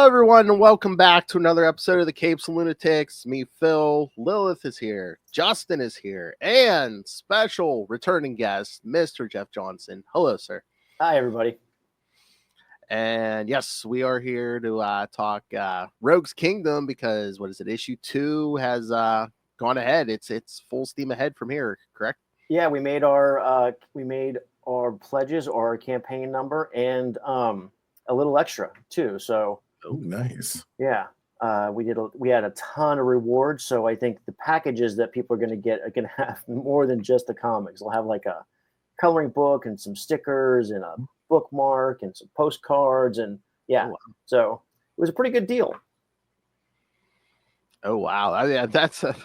Hello, everyone, and welcome back to another episode of the Capes and Lunatics. Me, Phil, Lilith is here, Justin is here, and special returning guest, Mr. Jeff Johnson. Hello, sir. Hi, everybody. And yes, we are here to talk Rogue's Kingdom because what is it? Issue 2 has gone ahead. It's full steam ahead from here. Correct? Yeah, we made our pledges or our campaign number and a little extra too. So nice. Yeah, we had a ton of rewards. So I think the packages that people are going to get are going to have more than just the comics. They'll have like a coloring book and some stickers and a bookmark and some postcards and So it was a pretty good deal. Oh wow, that sounds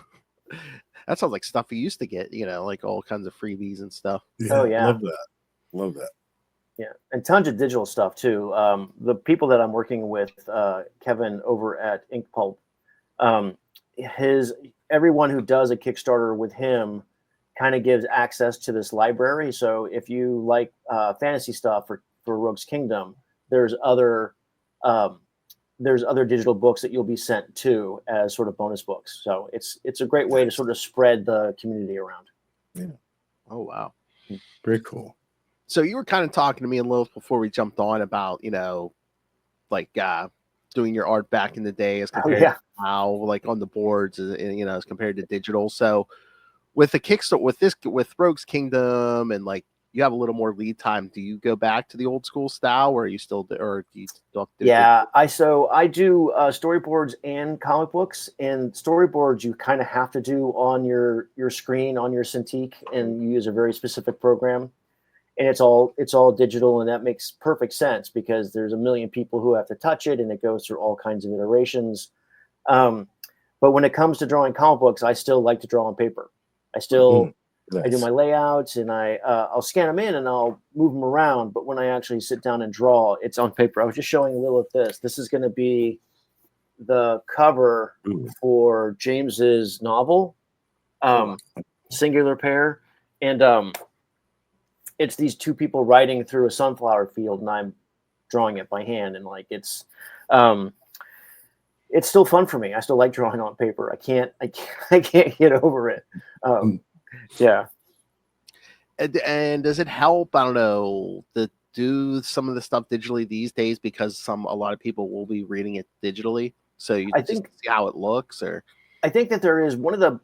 like stuff we used to get. Like all kinds of freebies and stuff. Oh yeah, love that. Yeah, and tons of digital stuff too. The people that I'm working with, Kevin over at Ink Pulp, everyone who does a Kickstarter with him kind of gives access to this library. So if you like fantasy stuff for Rogue's Kingdom, there's other digital books that you'll be sent to as sort of bonus books. So it's a great way to sort of spread the community around. Yeah. Oh wow, very cool. So you were kind of talking to me a little before we jumped on about, like doing your art back in the day as compared to now, like on the boards, as compared to digital. So with the Kickstarter, with Rogue's Kingdom, and like you have a little more lead time, do you go back to the old school style, or do you still do Yeah, I do storyboards and comic books, and storyboards you kind of have to do on your screen on your Cintiq, and you use a very specific program. And it's all digital, and that makes perfect sense because there's a million people who have to touch it, and it goes through all kinds of iterations. But when it comes to drawing comic books, I still like to draw on paper. I do my layouts, and I'll scan them in and I'll move them around. But when I actually sit down and draw, it's on paper. I was just showing Lilith this. This is going to be the cover for James's novel, Singular Pair, and it's these two people riding through a sunflower field, and I'm drawing it by hand. And like, it's still fun for me. I still like drawing on paper. I can't get over it. Yeah. And does it help? I don't know, to do some of the stuff digitally these days because a lot of people will be reading it digitally. So you see how it looks, or I think that there is one of the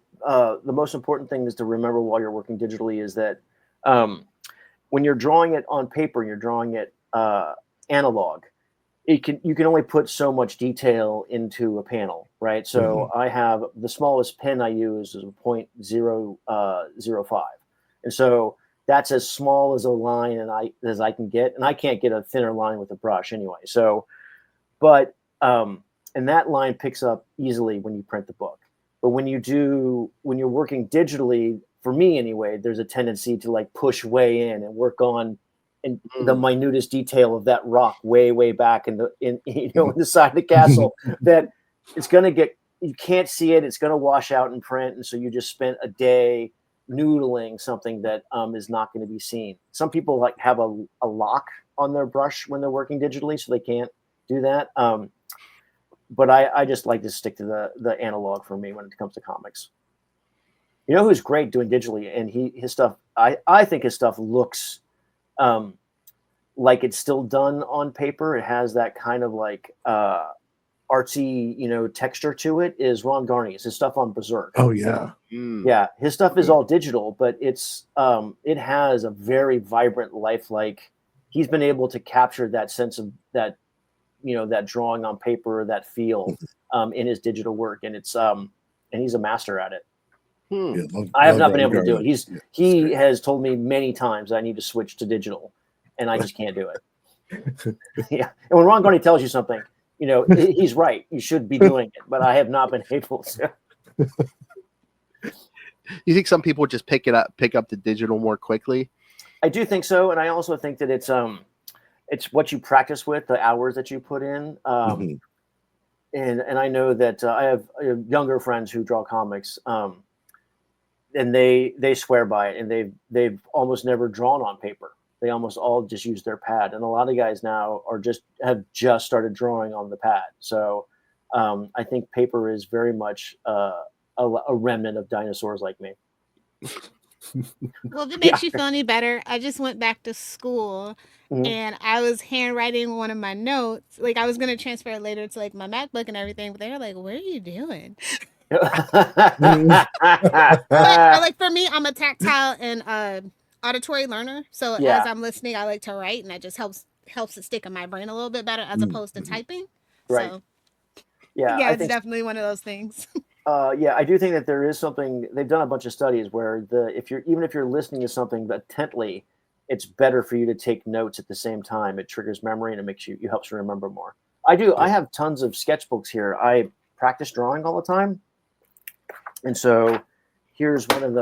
most important things to remember while you're working digitally is that when you're drawing it on paper, you're drawing it analog. You can only put so much detail into a panel, right? So I have the smallest pen I use is a 0.005, and so that's as small as a line as I can get, and I can't get a thinner line with a brush anyway. So, and that line picks up easily when you print the book. But when you're working digitally, for me anyway, there's a tendency to like push way in and work on the minutest detail of that rock way back in the side of the castle that it's going to get, you can't see it. It's going to wash out in print. And so you just spent a day noodling something that is not going to be seen. Some people like have a lock on their brush when they're working digitally, so they can't do that. But I just like to stick to the analog for me when it comes to comics. You know who's great doing digitally, and his stuff, I think his stuff looks like it's still done on paper. It has that kind of like artsy, texture to it, is Ron Garney's. His stuff on Berserk. Oh yeah. Yeah, his stuff is all digital, but it has a very vibrant, lifelike. He's been able to capture that sense of that, that drawing on paper, that feel in his digital work, and and he's a master at it. Yeah, I have not been able to do it. He has told me many times I need to switch to digital, and I just can't do it. Yeah, and when Ron Garney tells you something, he's right. You should be doing it, but I have not been able to. You think some people just pick up the digital more quickly? I do think so, and I also think that it's what you practice with, the hours that you put in. And I know that I have younger friends who draw comics, and they swear by it, and they've almost never drawn on paper. They almost all just use their pad, and a lot of guys now have just started drawing on the pad. So I think paper is very much a remnant of dinosaurs like me. Well, if it makes you feel any better, I just went back to school and I was handwriting one of my notes. Like I was gonna transfer it later to like my MacBook and everything, but they were like, "What are you doing?" But like for me, I'm a tactile and auditory learner, so as I'm listening, I like to write, and that just helps it stick in my brain a little bit better as opposed to typing. Right. So yeah, it's definitely one of those things. I do think that there is something. They've done a bunch of studies where if you're listening to something intently, it's better for you to take notes at the same time. It triggers memory and it helps you remember more. I have tons of sketchbooks here. I practice drawing all the time, and so here's one of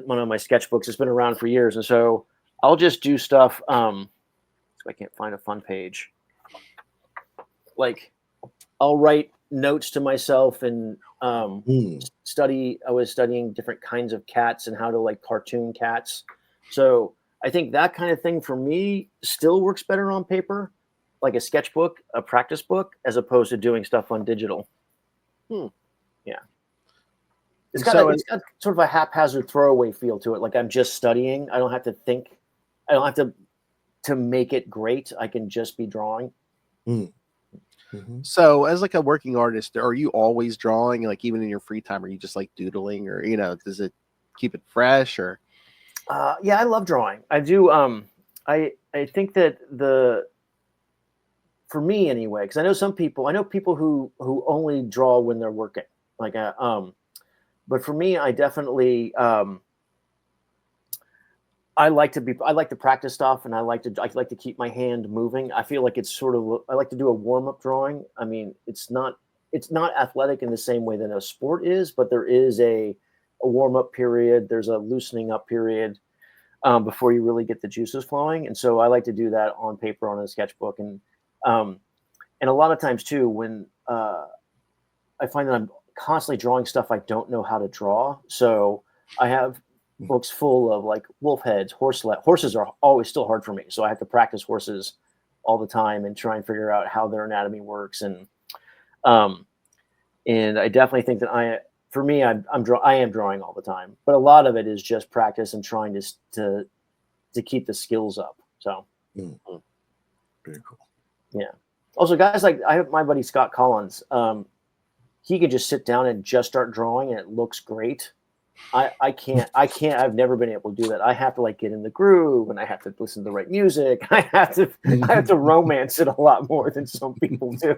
one of my sketchbooks. It's been around for years, and so I'll just do stuff. So I can't find a fun page. Like I'll write notes to myself and study. I was studying different kinds of cats and how to like cartoon cats. So I think that kind of thing for me still works better on paper, like a sketchbook, a practice book, as opposed to doing stuff on digital. Yeah. It's got sort of a haphazard throwaway feel to it. Like I'm just studying. I don't have to think. I don't have to make it great. I can just be drawing. So as like a working artist, are you always drawing, like even in your free time? Are you just like doodling, or does it keep it fresh? Or I love drawing. I do. I think that for me anyway, because I know people who only draw when they're working. Like but for me, I definitely I like to practice stuff, and I like to keep my hand moving. I feel like it's I like to do a warm-up drawing. I mean, it's not athletic in the same way that a sport is, but there is a warm-up period. There's a loosening up period before you really get the juices flowing. And so I like to do that on paper, on a sketchbook. And a lot of times too, when I find that I'm constantly drawing stuff I don't know how to draw. So I have books full of like wolf heads, horses are always still hard for me. So I have to practice horses all the time and try and figure out how their anatomy works. And I definitely think that I am drawing all the time, but a lot of it is just practice and trying to keep the skills up. So very cool. Yeah. Also, guys, like I have my buddy Scott Collins. He could just sit down and just start drawing, and it looks great. I can't. I've never been able to do that. I have to like get in the groove, and I have to listen to the right music. I have to romance it a lot more than some people do.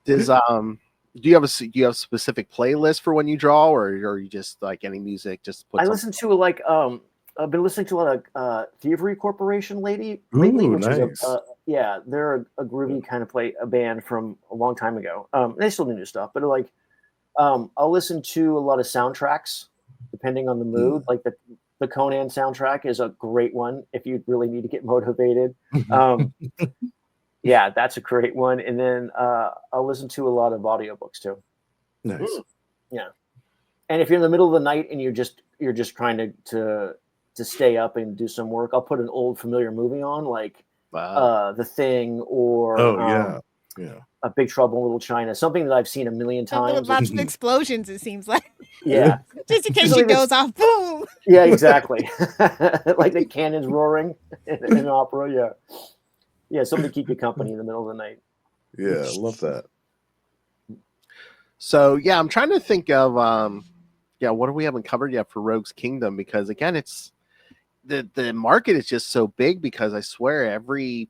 Do you have a specific playlist for when you draw, or are you just like any music? Listen to like I've been listening to a lot of Thievery Corporation lately, which nice. is they're a groovy kind of a band from a long time ago. They still do new stuff, but like I'll listen to a lot of soundtracks depending on the mood. Like the Conan soundtrack is a great one if you really need to get motivated. Yeah, that's a great one. And then I'll listen to a lot of audiobooks too. Nice. Yeah. And if you're in the middle of the night and you're just trying to stay up and do some work, I'll put an old familiar movie on, like The Thing or A Big Trouble in Little China, something that I've seen a million times. Lots of explosions, it seems like. Yeah. Just in case she goes off, boom. Yeah, exactly. Like the cannons roaring in an opera. Yeah. Yeah, something to keep you company in the middle of the night. Yeah, I love that. So yeah, I'm trying to think of what we haven't covered yet for Rogue's Kingdom, because again, it's the market is just so big, because I swear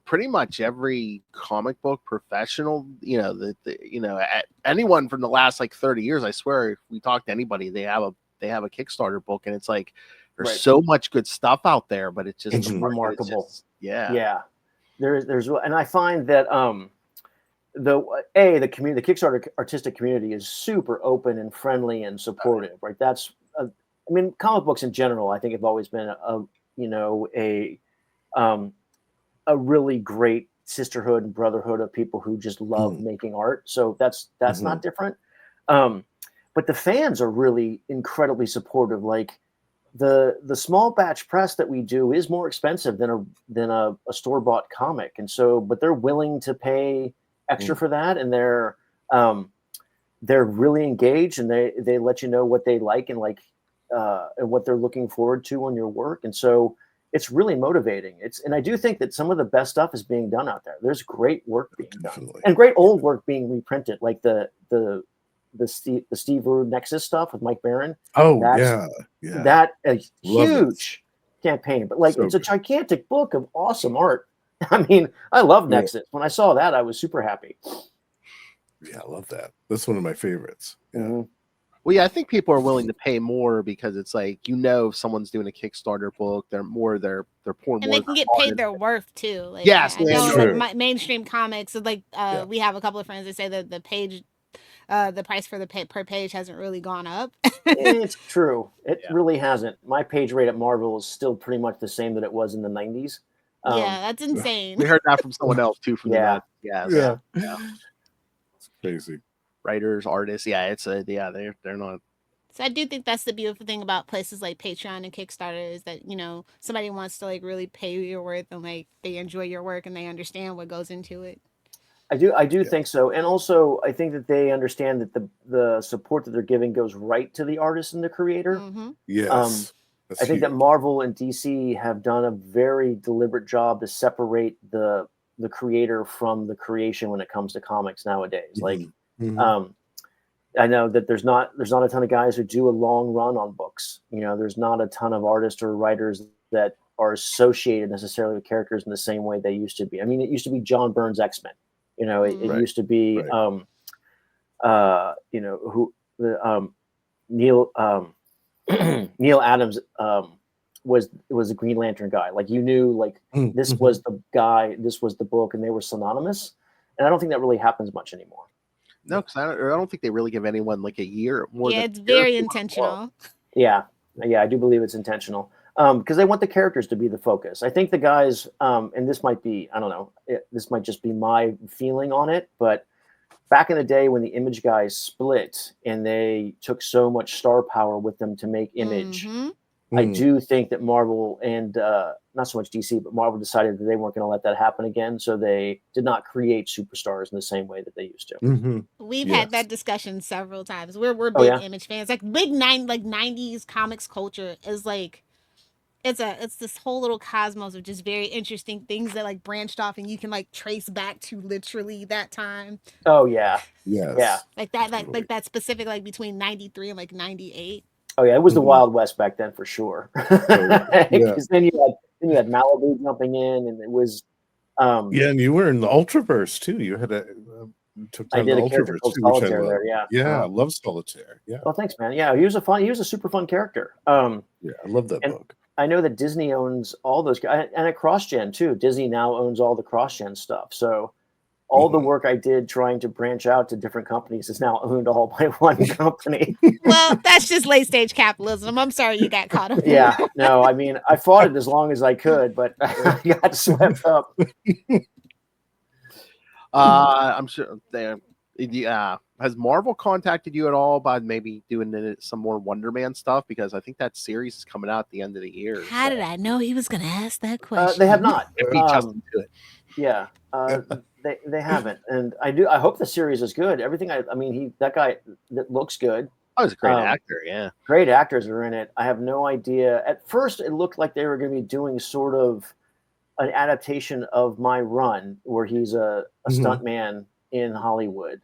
pretty much every comic book professional, anyone from the last like 30 years, I swear if we talk to anybody, they have a Kickstarter book, and it's like there's so much good stuff out there, but it's remarkable. Yeah. There's and I find that the Kickstarter artistic community is super open and friendly and supportive, right? That's comic books in general, I think, have always been a really great sisterhood and brotherhood of people who just love making art. So that's not different. But the fans are really incredibly supportive. Like the small batch press that we do is more expensive than a store bought comic, and so but they're willing to pay extra for that, and they're really engaged, and they let you know what they like and what they're looking forward to on your work, and so it's really motivating. And I do think that some of the best stuff is being done out there. There's great work being done, and great old work being reprinted, like the Steve Rude Nexus stuff with Mike Barron. Oh, that a huge campaign, but it's a gigantic book of awesome art. I mean, I love Nexus. When I saw that, I was super happy. Yeah, I love that. That's one of my favorites. Yeah. Mm-hmm. Well, yeah, I think people are willing to pay more because it's like, if someone's doing a Kickstarter book, they're pouring more. And they can get paid their worth too. Like, yes, I know mainstream comics. We have a couple of friends that say that the page, the price for the per page hasn't really gone up. It's true. It really hasn't. My page rate at Marvel is still pretty much the same that it was in the 90s. Yeah, that's insane. We heard that from someone else too. From yeah. Yeah. It's crazy. Writers, artists, they're not. So I do think that's the beautiful thing about places like Patreon and Kickstarter is that somebody wants to really pay you your worth, and they enjoy your work and they understand what goes into it. I do think so, and also I think that they understand that the support that they're giving goes right to the artist and the creator. Mm-hmm. Yes, I think that Marvel and DC have done a very deliberate job to separate the creator from the creation when it comes to comics nowadays. I know that there's not a ton of guys who do a long run on books. There's not a ton of artists or writers that are associated necessarily with characters in the same way they used to be. I mean, it used to be John Byrne's X-Men. It used to be Neil Neil Adams was a Green Lantern guy. This was the guy, this was the book, and they were synonymous. And I don't think that really happens much anymore. No, because I don't think they really give anyone a year more. Yeah, it's very intentional. Yeah, I do believe it's intentional because they want the characters to be the focus. I think the guys, and this might be, I don't know, this might just be my feeling on it, but back in the day when the Image guys split and they took so much star power with them to make Image, I do think that Marvel and not so much DC, but Marvel decided that they weren't going to let that happen again. So they did not create superstars in the same way that they used to. We've had that discussion several times. We're big Image fans. Big 90s comics culture is it's this whole little cosmos of just very interesting things that branched off and you can trace back to literally that time. Oh yeah. Yes. Yeah. That specific between 93 and 98. Oh yeah, it was the Wild West back then for sure. Because then you had Malibu jumping in, and it was. And you were in the Ultraverse too. You had took down the Ultraverse too, Solitaire there. Yeah, I love Solitaire. Yeah. Well, thanks, man. Yeah, he was a super fun character. I love that book. I know that Disney owns all those, and at CrossGen too. Disney now owns all the CrossGen stuff. So all the work I did trying to branch out to different companies is now owned all by one company. Well, that's just late stage capitalism. I'm sorry you got caught up. Yeah, no, I mean, I fought it as long as I could, but I got swept up. I'm sure has Marvel contacted you at all about maybe doing some more Wonder Man stuff? Because I think that series is coming out at the end of the year. How did I know he was going to ask that question? They have not. Justin to it. Yeah. They haven't, and I hope the series is good. Everything that guy that looks good. Oh, he's a great actor. Yeah, great actors are in it. I have no idea. At first, it looked like they were going to be doing sort of an adaptation of my run, where he's a stuntman in Hollywood.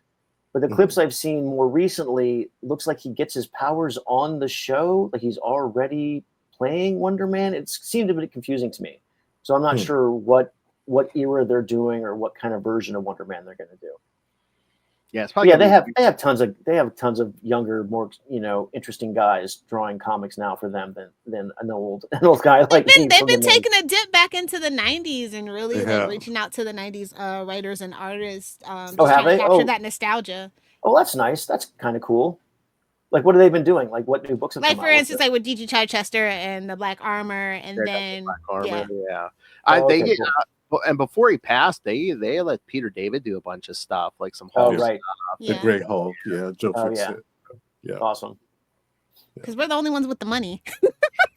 But the clips I've seen more recently looks like he gets his powers on the show, like he's already playing Wonder Man. It seemed a bit confusing to me, so I'm not sure what era they're doing or what kind of version of Wonder Man they're going to do. Yeah, it's probably they have tons of younger, more interesting guys drawing comics now for them than an old guy like me. They've been taking a dip back into the 90s and really reaching out to the 90s writers and artists. Have they? Capture that nostalgia. Oh, that's nice. That's kind of cool. Like, what have they been doing? Like, what new books have come out? For instance, with D.G. Chichester and the Black Armor, and then Black Armor, cool. And before he passed, they let Peter David do a bunch of stuff, like some Hulk stuff. The Great Hulk, Joe Fix. Awesome. Because we're the only ones with the money.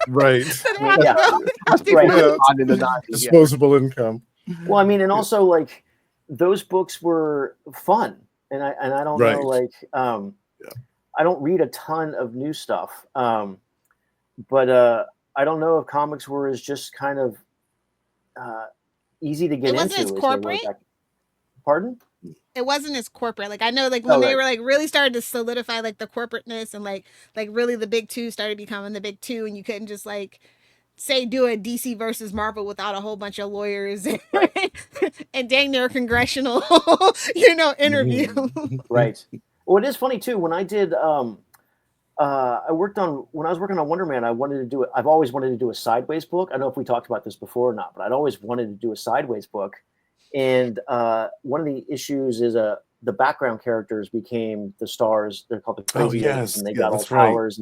Right. So they have to go. Right. On in the 90s, Disposable income. Well, I mean, and also like those books were fun, and I don't know, like I don't read a ton of new stuff, but I don't know if comics were as just kind of easy to get It wasn't into as corporate. Pardon? It wasn't as corporate. Like I know, like when they were like really started to solidify like the corporateness and like really the big two started becoming the big two, and you couldn't just like say do a DC versus Marvel without a whole bunch of lawyers and, and dang near congressional, interview. Right. Well, it is funny too. When I did, when I was working on Wonder Man, I've always wanted to do a sideways book. I don't know if we talked about this before or not, but I'd always wanted to do a sideways book. And one of the issues is the background characters became the stars. They're called the Crazy Eights, and they got all powers.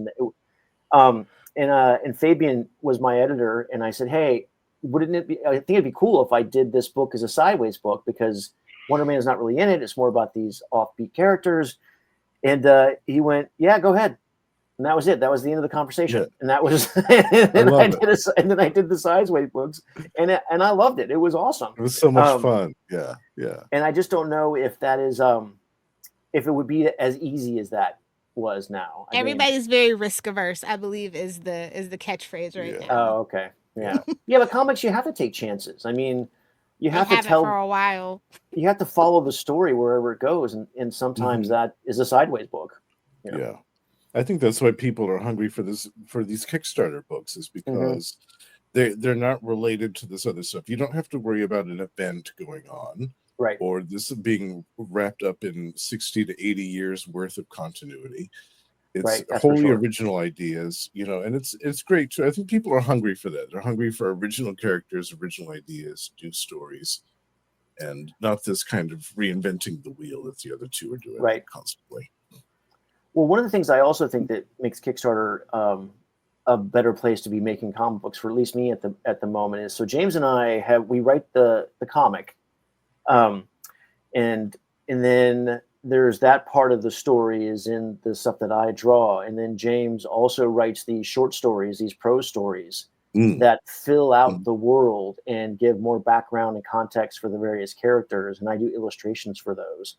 Right. And Fabian was my editor, and I said, "Hey, wouldn't it be? I think it'd be cool if I did this book as a sideways book because Wonder Man is not really in it. It's more about these offbeat characters." And he went, "Yeah, go ahead." And that was it. That was the end of the conversation. Yeah. And that was, and then I did the sideways books, and I loved it. It was awesome. It was so much fun. Yeah, yeah. And I just don't know if that is, if it would be as easy as that was now. Everybody's very risk averse, I believe, is the catchphrase right there. Oh, okay. Yeah. Yeah, but comics, you have to take chances. I mean, you have to tell it for a while. You have to follow the story wherever it goes, and sometimes that is a sideways book. Yeah. I think that's why people are hungry for these Kickstarter books, is because they're not related to this other stuff. You don't have to worry about an event going on, right? Or this being wrapped up in 60 to 80 years worth of continuity. It's wholly original ideas, and it's great too. I think people are hungry for that. They're hungry for original characters, original ideas, new stories, and not this kind of reinventing the wheel that the other two are doing constantly. Well, one of the things I also think that makes Kickstarter a better place to be making comic books, for at least me at the moment, is so James and I we write the comic, and then there's that part of the story is in the stuff that I draw, and then James also writes these short stories, these prose stories that fill out the world and give more background and context for the various characters, and I do illustrations for those.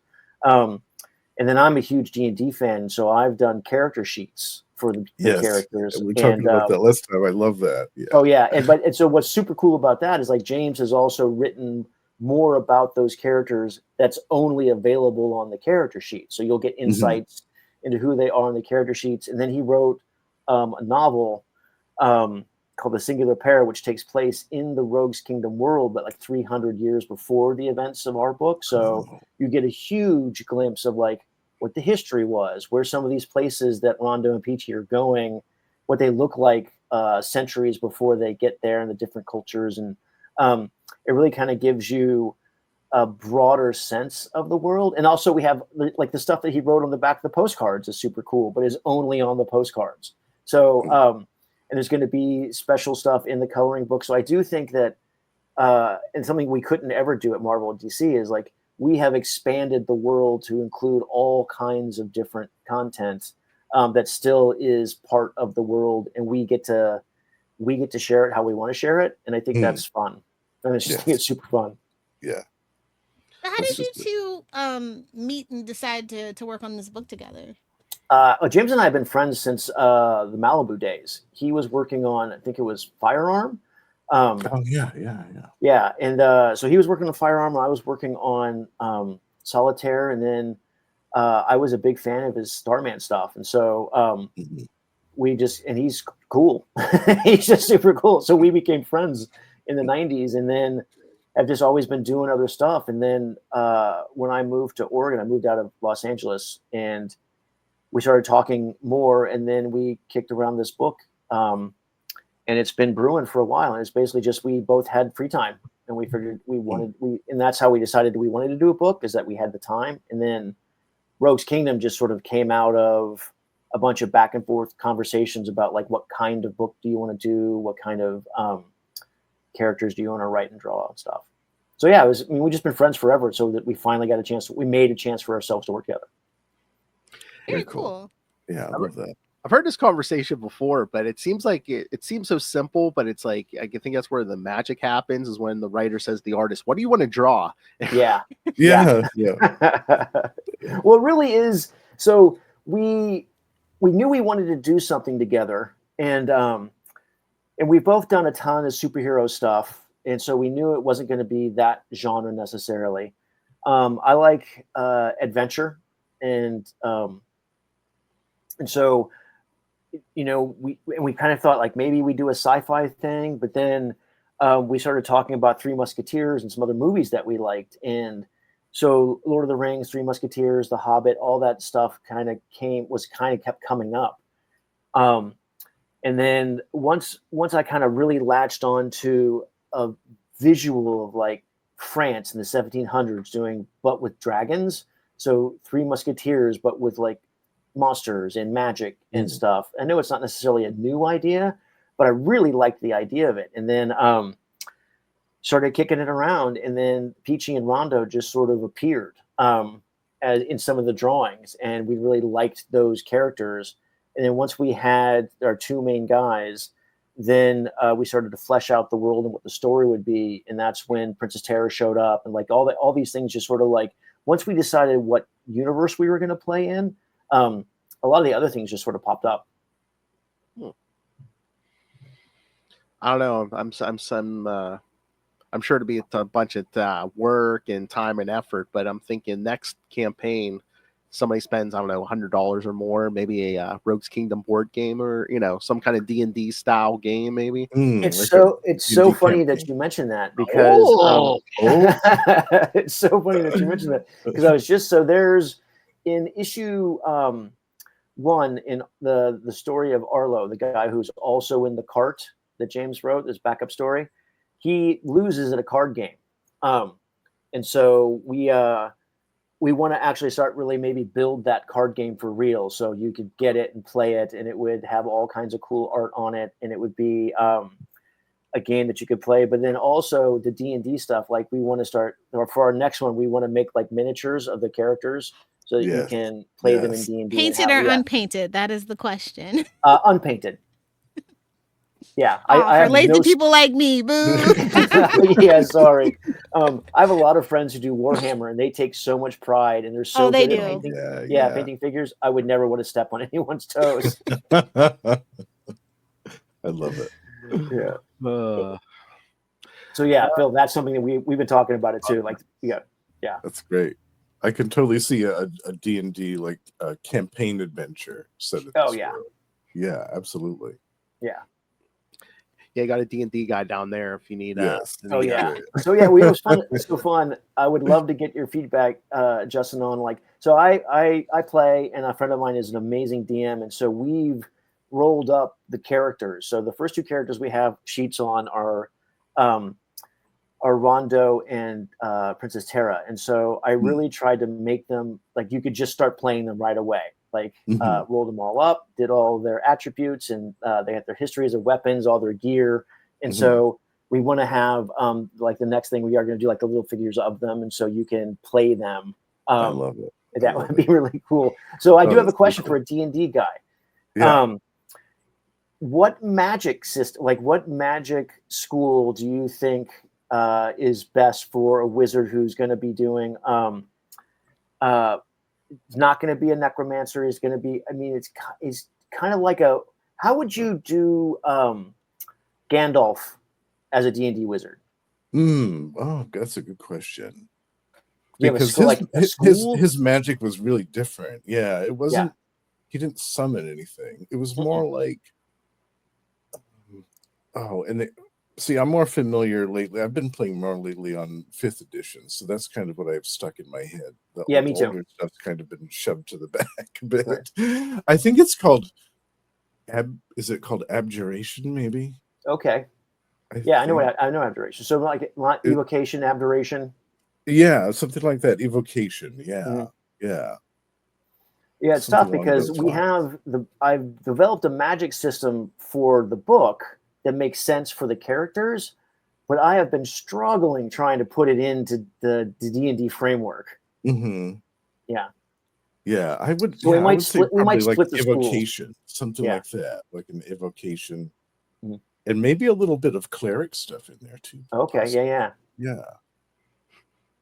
And then I'm a huge D&D fan, so I've done character sheets for the characters. We were talking about that last time. I love that. Yeah. Oh yeah, and so what's super cool about that is like James has also written more about those characters that's only available on the character sheet. So you'll get insights into who they are on the character sheets. And then he wrote a novel called The Singular Pair, which takes place in the Rogue's Kingdom world, but like 300 years before the events of our book. So you get a huge glimpse of like what the history was, where some of these places that Rondo and Peachy are going, what they look like centuries before they get there, and the different cultures. And it really kind of gives you a broader sense of the world. And also we have like the stuff that he wrote on the back of the postcards is super cool, but is only on the postcards. So, and there's going to be special stuff in the coloring book. So I do think that, and something we couldn't ever do at Marvel and DC is like, we have expanded the world to include all kinds of different content that still is part of the world. And we get to share it how we want to share it. And I think that's fun. And it's super fun. Yeah. So how did you two meet and decide to work on this book together? James and I have been friends since the Malibu days. He was working on, I think it was Firearm. Yeah. And so he was working on Firearm. I was working on Solitaire. And then I was a big fan of his Starman stuff. And so and he's cool. He's just super cool. So we became friends in the 90s, and then I've just always been doing other stuff. And then when I moved to Oregon, I moved out of Los Angeles, and we started talking more, and then we kicked around this book. And it's been brewing for a while. And it's basically just, we both had free time, and we figured and that's how we decided we wanted to do a book, is that we had the time. And then Rogue's Kingdom just sort of came out of a bunch of back and forth conversations about like, what kind of book do you want to do? What kind of characters do you want to write and draw and stuff? So yeah, we've just been friends forever. So that we finally got we made a chance for ourselves to work together. Very cool. Yeah, I love that. I've heard this conversation before, but it seems like it seems so simple, but it's like I think that's where the magic happens is when the writer says to the artist, "What do you want to draw?" Yeah. Yeah. Well, it really is. So we knew we wanted to do something together, and we've both done a ton of superhero stuff, and so we knew it wasn't going to be that genre necessarily. I like adventure, and so we kind of thought like maybe we do a sci-fi thing, but then we started talking about Three Musketeers and some other movies that we liked, and so Lord of the Rings, Three Musketeers, The Hobbit, all that stuff kind of kept coming up. And then once I kind of really latched on to a visual of like France in the 1700s but with dragons, so Three Musketeers, but with like monsters and magic and stuff. I know it's not necessarily a new idea, but I really liked the idea of it. And then started kicking it around, and then Peachy and Rondo just sort of appeared in some of the drawings, and we really liked those characters. And then once we had our two main guys, then we started to flesh out the world and what the story would be, and that's when Princess Terra showed up, and like all these things just sort of like once we decided what universe we were going to play in, a lot of the other things just sort of popped up. I don't know. I'm sure to be a bunch of work and time and effort, but I'm thinking next campaign, somebody spends, I don't know, $100 or more, maybe a Rogue's Kingdom board game, or some kind of D&D style game, maybe. It's so funny that you mentioned that, because it's so funny that you mentioned that, because I was just there's in issue 1 in the story of Arlo, the guy who's also in the cart that James wrote, this backup story. He loses at a card game, and so we want to actually start really maybe build that card game for real, so you could get it and play it, and it would have all kinds of cool art on it, and it would be a game that you could play. But then also the D&D stuff, like we want to start, or for our next one, we want to make like miniatures of the characters so that you can play them in D&D. Painted or unpainted? That is the question. Unpainted. Yeah, I for lazy people like me, boo. Yeah, sorry. I have a lot of friends who do Warhammer, and they take so much pride, and they're so good at painting. Painting figures. I would never want to step on anyone's toes. I love it. Yeah. So yeah, Phil, that's something that we've been talking about it too. Like, yeah. That's great. I can totally see a D&D like a campaign adventure set in this world. Yeah, absolutely. Yeah. Yeah, got a D&D guy down there if you need. So yeah, it was fun. It's so fun. I would love to get your feedback, Justin, on like. So I play, and a friend of mine is an amazing DM, and so we've rolled up the characters. So the first two characters we have sheets on are Rondo and Princess Terra, and so I really tried to make them like you could just start playing them right away. Like rolled them all up, did all their attributes, and they had their histories of weapons, all their gear. And so we want to have like the next thing we are going to do like the little figures of them, and so you can play them. I love it. That would be really cool. So I do have a question for a D&D guy. Yeah. What magic system, like what magic school do you think is best for a wizard who's going to be doing it's not going to be a necromancer. It's going to be, I mean, it's kind of like how would you do Gandalf as a D&D wizard? Oh, that's a good question. Because his magic was really different. Yeah, it wasn't, he didn't summon anything. It was more like, see, I'm more familiar lately. I've been playing more lately on 5th edition, so that's kind of what I've stuck in my head. Me too. Older stuff's kind of been shoved to the back a bit. Right. I think it's called is it called abjuration? Maybe. Okay. I know abjuration. So like evocation, abjuration. Yeah, something like that. Evocation. Yeah. Yeah. Yeah, it's tough because I've developed a magic system for the book that makes sense for the characters, but I have been struggling trying to put it into the D&D framework. Yeah. Yeah, I would. So Yeah, we might I would say split. We might probably like split the schools. evocation, something Yeah. like that, like an evocation, Mhm. and maybe a little bit of cleric stuff in there too. Okay. possibly. Yeah. Yeah.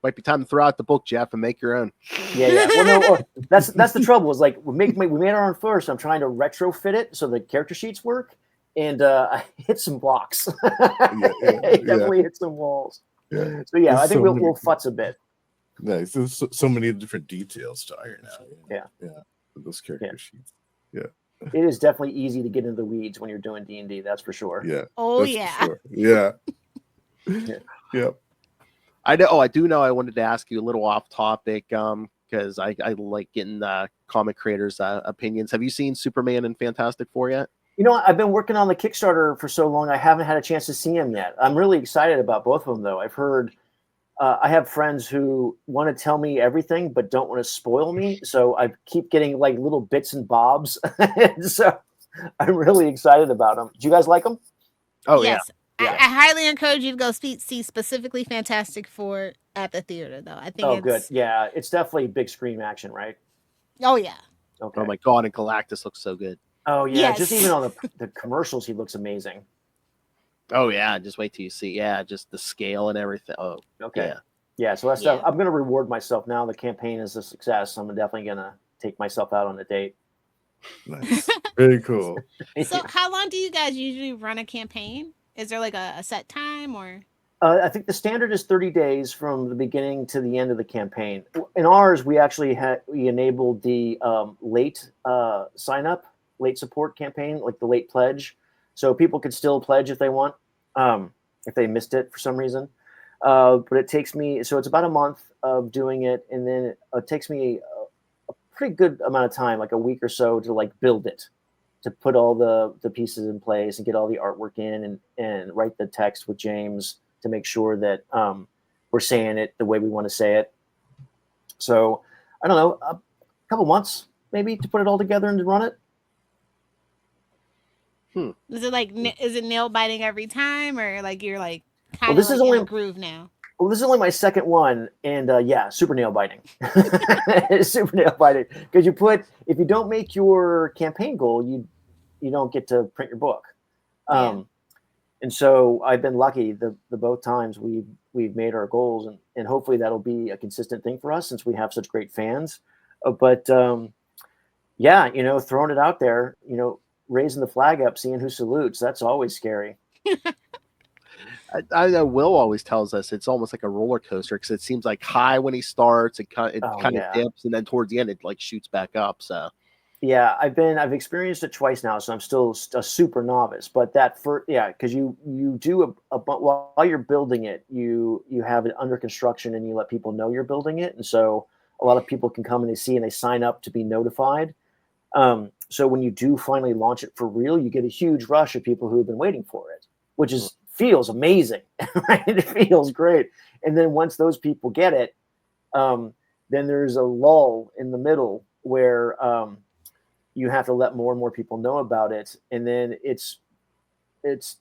Might be time to throw out the book, Jeff, and make your own. Yeah. Well, no, that's the trouble. Is like we made our own first. I'm trying to retrofit it so the character sheets work, and I hit some blocks. Definitely hit some walls. Yeah. So yeah, There's I think so we'll futz a bit. Nice. There's so many different details to iron out. Yeah. Those character sheets. Yeah. It is definitely easy to get into the weeds when you're doing D&D. That's for sure. Yeah. Oh that's yeah. for sure. Yeah. Yeah. I know. Oh, I do know. I wanted to ask you a little off topic, because I like getting comic creators' opinions. Have you seen Superman and Fantastic Four yet? You know, I've been working on the Kickstarter for so long. I haven't had a chance to see him yet. I'm really excited about both of them, though. I've heard. I have friends who want to tell me everything, but don't want to spoil me. So I keep getting like little bits and bobs. And so I'm really excited about them. Do you guys like them? Oh yes. yeah. I highly encourage you to go see specifically Fantastic Four at the theater, though. I think. Oh, good. Yeah, it's definitely big screen action, right? Oh yeah. Okay. Oh my God, and Galactus looks so good. Oh yeah, Yes. just even on the commercials, he looks amazing. Oh yeah, just wait till you see. Yeah, just the scale and everything. Oh, Okay. yeah. Yeah, so that's stuff. I'm going to reward myself now. The campaign is a success. I'm definitely going to take myself out on a date. Nice. Very cool. So how long do you guys usually run a campaign? Is there like a set time or? I think the standard is 30 days from the beginning to the end of the campaign. In ours, we actually we enabled the late sign up, late support campaign, like the late pledge. So people could still pledge if they want, if they missed it for some reason. But it takes me, so it's about a month of doing it. And then it takes me a pretty good amount of time, like a week or so, to like build it, to put all the pieces in place and get all the artwork in and write the text with James to make sure that we're saying it the way we want to say it. So I don't know, a couple months maybe to put it all together and to run it. Is it like, is it nail biting every time, or like you're like kind Well, of like in a groove now? Well, this is only my second one, and yeah, super nail biting. Super nail biting, because if you don't make your campaign goal, you don't get to print your book. And so I've been lucky the both times we've made our goals, and hopefully that'll be a consistent thing for us since we have such great fans. But yeah, throwing it out there, raising the flag up, seeing who salutes, that's always scary. I know Will always tells us it's almost like a roller coaster, because it seems like high when he starts, it kind of dips, and then towards the end it like shoots back up. So yeah, I've experienced it twice now, so I'm still a super novice. But because you do while you're building it, you have it under construction and you let people know you're building it, and so a lot of people can come and they see and they sign up to be notified. So when you do finally launch it for real, you get a huge rush of people who have been waiting for it, which feels amazing, right? It feels great. And then once those people get it, then there's a lull in the middle where you have to let more and more people know about it, and then it's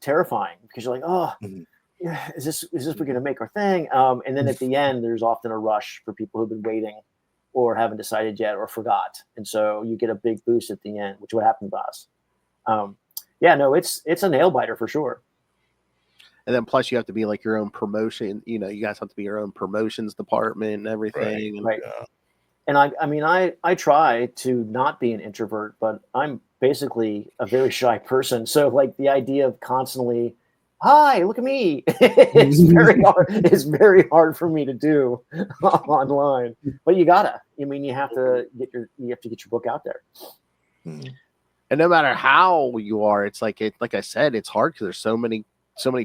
terrifying because you're like, oh, is this we're going to make our thing? And then at the end, there's often a rush for people who've been waiting or haven't decided yet or forgot, and so you get a big boost at the end, which is what happened to us. Yeah, no, it's a nail biter for sure. And then plus you have to be like your own promotion. You guys have to be your own promotions department and everything. Right. And I try to not be an introvert, but I'm basically a very shy person. So like the idea of constantly, hi, look at me, it's very hard. It's very hard for me to do online. But you gotta. You have to get your book out there. And no matter how you are, it's like I said, it's hard because there's so many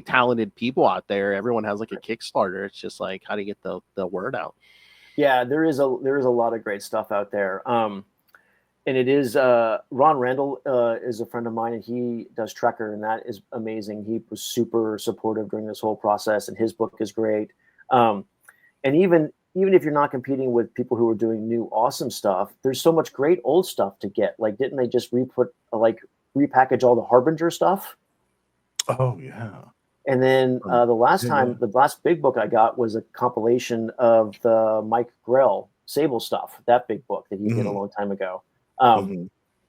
talented people out there. Everyone has like a Kickstarter. It's just like, how do you get the word out? Yeah, there is a lot of great stuff out there. And it is Ron Randall is a friend of mine, and he does Trekker, and that is amazing. He was super supportive during this whole process, and his book is great. And even if you're not competing with people who are doing new awesome stuff, there's so much great old stuff to get. Like, didn't they just repackage all the Harbinger stuff? Oh yeah. And then the last big book I got was a compilation of the Mike Grell Sable stuff, that big book that he did a long time ago. Mm-hmm.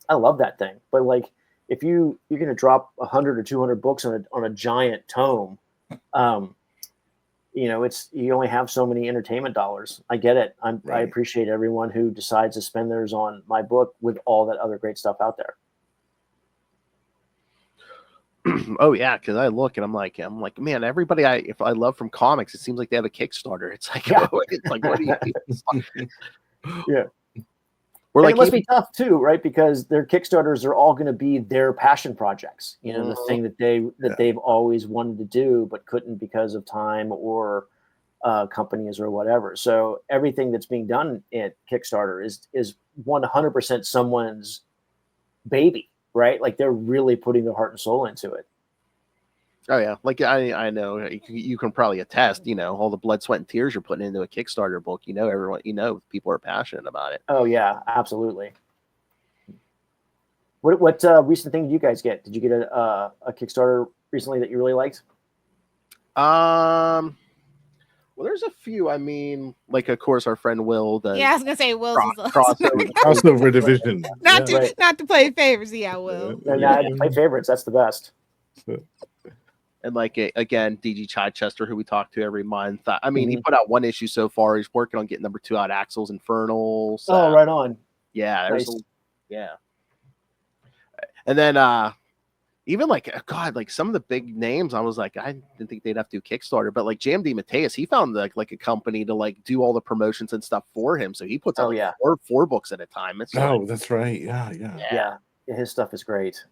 I love that thing. But like, if you're going to drop 100 or 200 books on a giant tome, you know, you only have so many entertainment dollars. I get it. I appreciate everyone who decides to spend theirs on my book with all that other great stuff out there. Oh yeah, because I look and I'm like, man, everybody if I love from comics, it seems like they have a Kickstarter. It's like, it's like, what do you? Yeah. Or like, it must be tough too, right? Because their Kickstarters are all going to be their passion projects. You know, the thing that they've always wanted to do but couldn't because of time or companies or whatever. So everything that's being done at Kickstarter is 100% someone's baby, right? Like they're really putting their heart and soul into it. Oh yeah, like I know you can probably attest. You know, all the blood, sweat, and tears you're putting into a Kickstarter book. You know, everyone. You know, people are passionate about it. Oh yeah, absolutely. What recent thing did you guys get? Did you get a Kickstarter recently that you really liked? Well, there's a few. I mean, like of course our friend Will. Yeah, I was gonna say Will's crossover division. Not to play favorites. Yeah, Will. Play favorites. That's the best. And like again, DG Chichester, who we talk to every month. I mean, he put out one issue so far. He's working on getting number 2 out. Axel's Infernal. So, oh, right on. Yeah, yeah. And then even like God, like some of the big names, I was like, I didn't think they'd have to do Kickstarter, but like Jam D. Mateus, he found like a company to like do all the promotions and stuff for him. So he puts out four books at a time. It's that's right. Yeah. His stuff is great.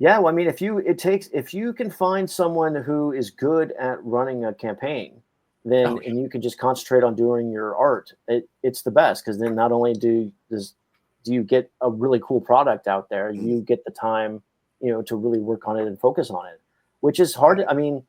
Yeah, well, I mean, if you can find someone who is good at running a campaign, then and you can just concentrate on doing your art, it's the best, because then not only do you get a really cool product out there, you get the time, you know, to really work on it and focus on it, which is hard. I mean,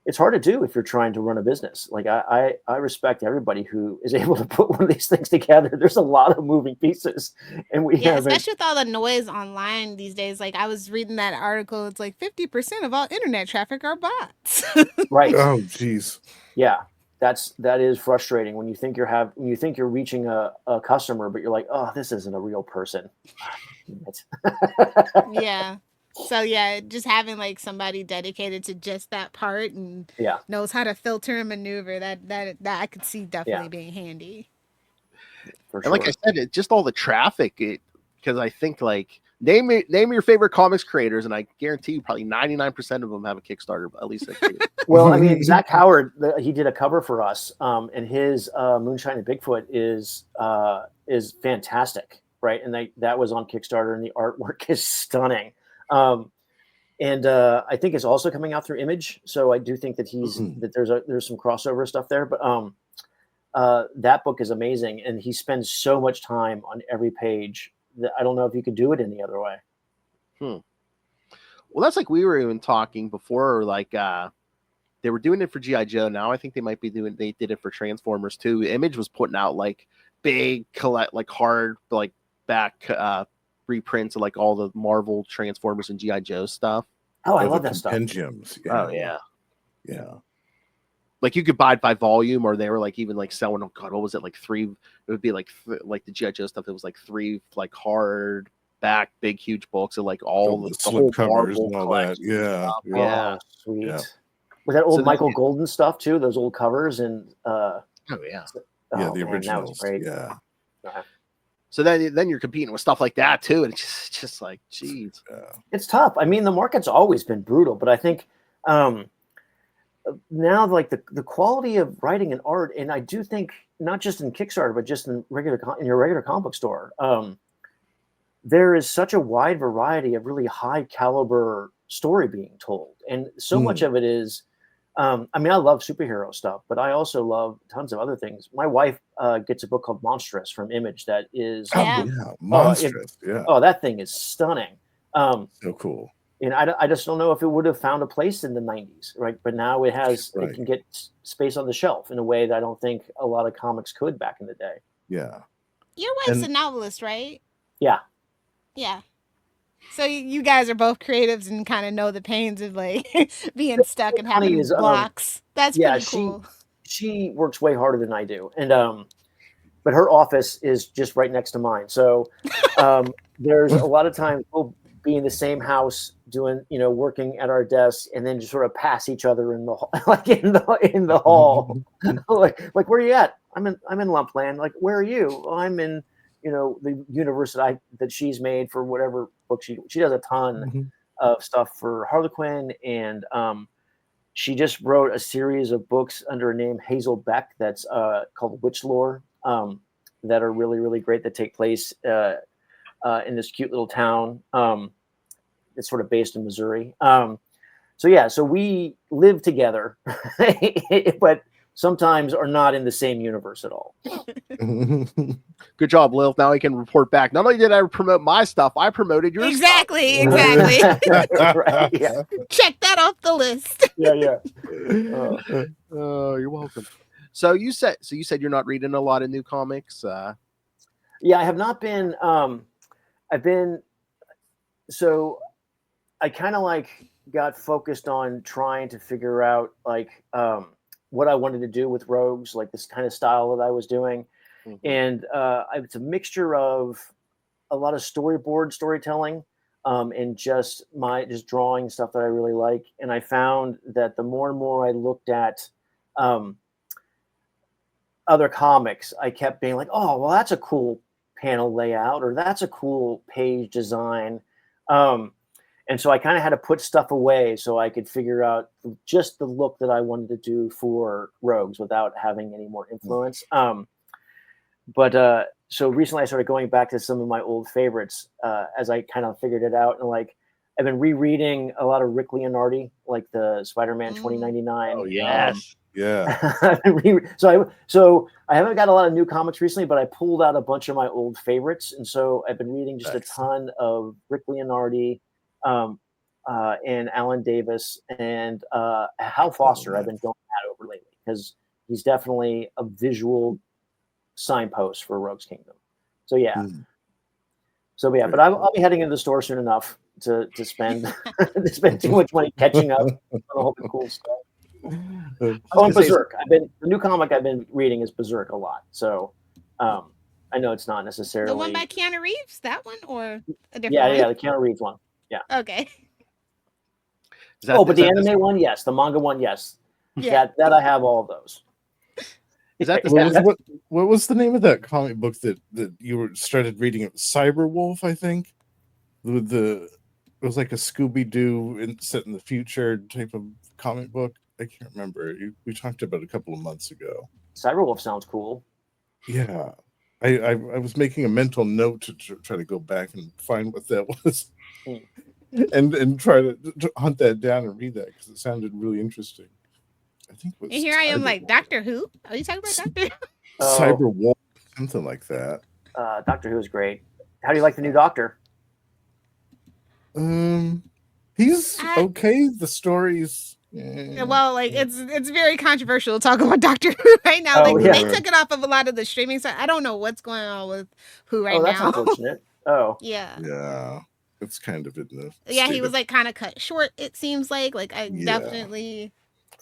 it's hard to do if you're trying to run a business. Like I respect everybody who is able to put one of these things together. There's a lot of moving pieces, and especially with all the noise online these days. Like I was reading that article. It's like 50% of all internet traffic are bots. Right. Oh, geez. Yeah, that is frustrating when you think you're reaching a customer, but you're like, oh, this isn't a real person. Yeah. So yeah, just having like somebody dedicated to just that part and knows how to filter and maneuver, that I could see definitely being handy. For sure. And like I said, it's just all the traffic. Because I think like name your favorite comics creators, and I guarantee you probably 99% of them have a Kickstarter, at least. Well, I mean, Zach Howard, he did a cover for us, and his Moonshine and Bigfoot is fantastic, right? And that was on Kickstarter, and the artwork is stunning. And I think it's also coming out through Image, so I do think that that there's some crossover stuff there. But that book is amazing, and he spends so much time on every page that I don't know if you could do it any other way. Well, that's like we were even talking before, like they were doing it for G.I. Joe. Now I think they might be they did it for Transformers too. Image was putting out like big hard back reprints of like all the Marvel Transformers and G.I. Joe stuff. Oh, I love that stuff. Compendiums. Oh yeah. Like you could buy it by volume, or they were like even like selling. Oh God, what was it like 3? It would be like the G.I. Joe stuff. It was like 3 like hard back big huge books of like all the slip covers and all that. Yeah. Oh, sweet. Yeah. With that old Michael Golden stuff too, those old covers and the originals. That was great. Yeah. So then you're competing with stuff like that too, and it's just like, geez, it's tough. I mean, the market's always been brutal, but I think now like the quality of writing and art, and I do think not just in Kickstarter, but just in your regular comic book store, there is such a wide variety of really high caliber story being told, and so much of it is. I mean, I love superhero stuff, but I also love tons of other things. My wife gets a book called Monstrous from Image that is Monstrous. Oh, that thing is stunning. So cool. And I just don't know if it would have found a place in the 90s, right? But now it has. It can get space on the shelf in a way that I don't think a lot of comics could back in the day. Yeah. Your wife's a novelist, right? Yeah. Yeah. So you guys are both creatives and kind of know the pains of like being stuck and having blocks. That's pretty cool. She works way harder than I do, and but her office is just right next to mine. So there's a lot of times we'll be in the same house doing, working at our desks, and then just sort of pass each other in the in the hall. like where are you at? I'm in Lumpland. Like, where are you? Well, I'm in the universe that she's made for whatever book she does a ton of stuff for Harlequin, and she just wrote a series of books under a name Hazel Beck that's called Witch Lore, that are really, really great, that take place in this cute little town. It's sort of based in Missouri. So we live together, but sometimes are not in the same universe at all. Good job, Lilith. Now I can report back. Not only did I promote my stuff, I promoted your exactly, stuff. Right, yeah. Check that off the list. Yeah. You're welcome. So you said you're not reading a lot of new comics. Yeah, I have not been. So I kind of got focused on trying to figure out what I wanted to do with Rogues, like this kind of style that I was doing. And it's a mixture of a lot of storytelling and just drawing stuff that I really like. And I found that the more and more I looked at other comics, I kept being like, oh, well, that's a cool panel layout, or that's a cool page design. And so I kind of had to put stuff away so I could figure out just the look that I wanted to do for Rogues without having any more influence. So recently I started going back to some of my old favorites as I kind of figured it out. And I've been rereading a lot of Rick Leonardi, like the Spider-Man 2099. Oh, yes. Yeah. So I haven't got a lot of new comics recently, but I pulled out a bunch of my old favorites. And so I've been reading just a ton of Rick Leonardi, and Alan Davis, and Hal Foster. I've been going that over lately because he's definitely a visual signpost for Rogues Kingdom. So yeah. But I'll be heading into the store soon enough to spend too much money catching up on all the cool stuff. And Berserk. The new comic I've been reading is Berserk a lot. So I know it's not necessarily the one by Keanu Reeves, that one, or a different one? Yeah, the Keanu Reeves one. Yeah. Okay. But the anime one, yes. The manga one, yes. Yeah. That I have all of those. Is that what was the name of that comic book that you started reading? It Cyberwolf, I think. It was like a Scooby-Doo set in the future type of comic book. I can't remember. We talked about it a couple of months ago. Cyberwolf sounds cool. Yeah. I was making a mental note to try to go back and find what that was. And try to hunt that down and read that because it sounded really interesting. I think. And here I am, like, Doctor Who. Are you talking about Doctor Who? Cyberwolf, something like that. Doctor Who is great. How do you like the new Doctor? He's okay. The story's. Well, it's very controversial to talk about Doctor Who right now. They took it off of a lot of the streaming stuff. I don't know what's going on with Who right now. That's unfortunate. Yeah. It's kind of in the he was kind of cut short, it seems like definitely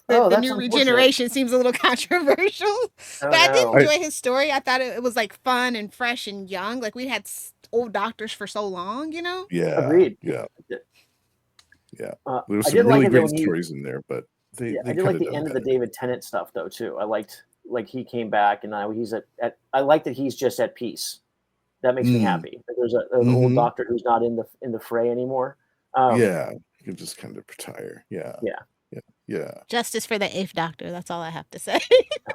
the new regeneration seems a little controversial. But I did enjoy his story. I thought it was fun and fresh and young. We had old doctors for so long, Yeah. Agreed. Yeah. There were some really great stories in there, but I did like the end of the David Tennant stuff though too. I liked he came back and I like that he's just at peace. That makes me happy. There's an old doctor who's not in the fray anymore. You can just kind of retire. Yeah. Justice for the 8th Doctor. That's all I have to say.